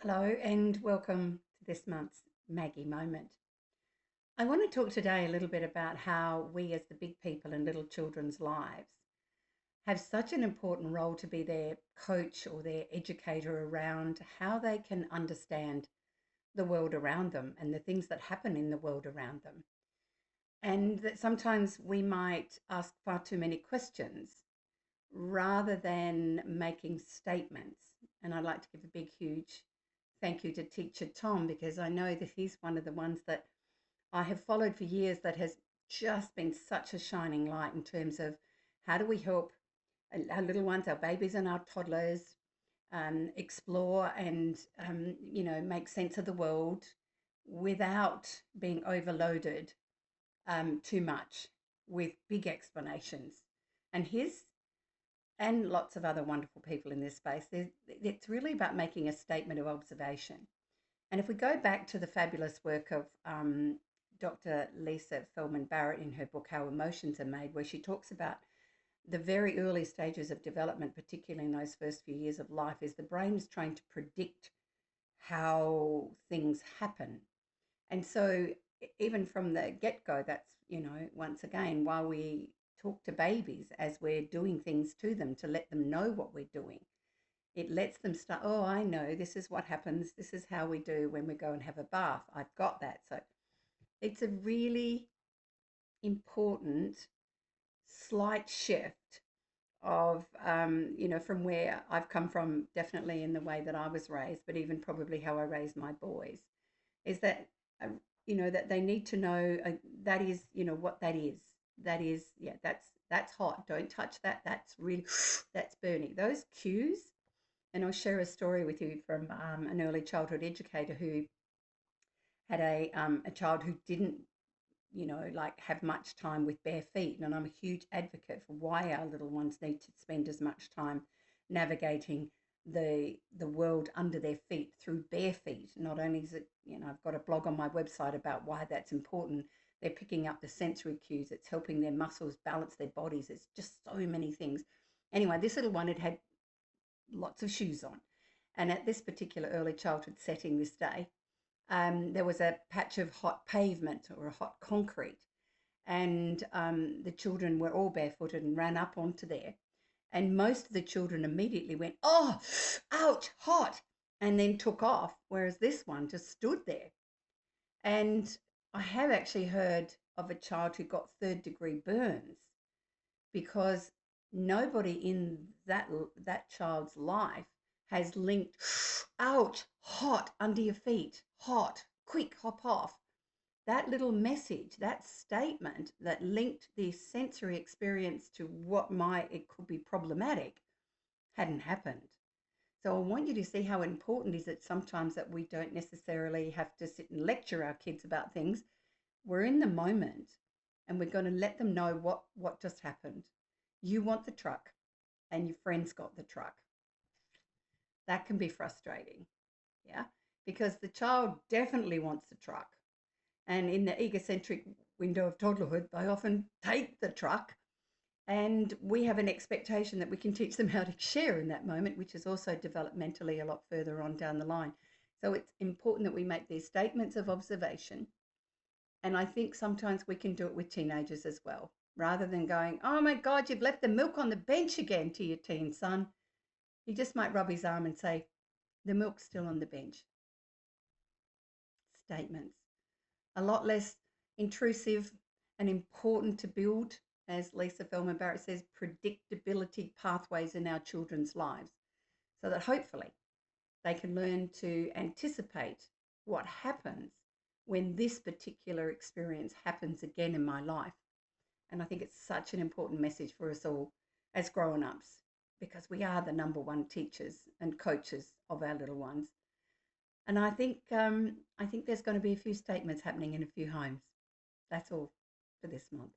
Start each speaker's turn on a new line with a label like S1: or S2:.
S1: Hello and welcome to this month's Maggie Moment. I want to talk today a little bit about how we, as the big people in little children's lives, have such an important role to be their coach or their educator around how they can understand the world around them and the things that happen in the world around them. And that sometimes we might ask far too many questions rather than making statements. And I'd like to give a big, huge thank you to Teacher Tom because I know that he's one of the ones that I have followed for years that has just been such a shining light in terms of how do we help our little ones, our babies and our toddlers explore and, make sense of the world without being overloaded too much with big explanations. And his and lots of other wonderful people in this space, it's really about making a statement of observation. And if we go back to the fabulous work of Dr. Lisa Feldman Barrett in her book, How Emotions Are Made, where she talks about the very early stages of development, particularly in those first few years of life, is the brain is trying to predict how things happen. And so, even from the get go, that's, once again, while we talk to babies as we're doing things to them to let them know what we're doing, it lets them start, oh, I know this is what happens. This is how we do when we go and have a bath. I've got that. So, it's a really important slight shift of, from where I've come from, definitely in the way that I was raised, but even probably how I raised my boys, is that, uh, that they need to know that is, what that is. That is, yeah, that's hot. Don't touch that. That's really, that's burning. Those cues, and I'll share a story with you from an early childhood educator who had a child who didn't like have much time with bare feet. And I'm a huge advocate for why our little ones need to spend as much time navigating the world under their feet through bare feet. Not only is it, I've got a blog on my website about why that's important. They're picking up the sensory cues. It's helping their muscles balance their bodies. It's just so many things. Anyway, this little one had lots of shoes on. And at this particular early childhood setting this day, there was a patch of hot pavement or a hot concrete, and the children were all barefooted and ran up onto there. And most of the children immediately went, oh, ouch, hot, and then took off, whereas this one just stood there. And I have actually heard of a child who got third-degree burns because nobody in that child's life has linked, ouch, hot under your feet, hot, quick, hop off. That little message, that statement that linked the sensory experience to it could be problematic, hadn't happened. So I want you to see how important is it sometimes that we don't necessarily have to sit and lecture our kids about things. We're in the moment and we're going to let them know what just happened. You want the truck and your friends got the truck. That can be frustrating, yeah, because the child definitely wants the truck. And in the egocentric window of toddlerhood, they often take the truck. And we have an expectation that we can teach them how to share in that moment, which is also developmentally a lot further on down the line. So it's important that we make these statements of observation. And I think sometimes we can do it with teenagers as well. Rather than going, oh my God, you've left the milk on the bench again to your teen son. He just might rub his arm and say, the milk's still on the bench. Statements. A lot less intrusive and important to build, as Lisa Feldman Barrett says, predictability pathways in our children's lives so that hopefully they can learn to anticipate what happens when this particular experience happens again in my life. And I think it's such an important message for us all as grown-ups because we are the number one teachers and coaches of our little ones. And I think there's going to be a few statements happening in a few homes. That's all for this month.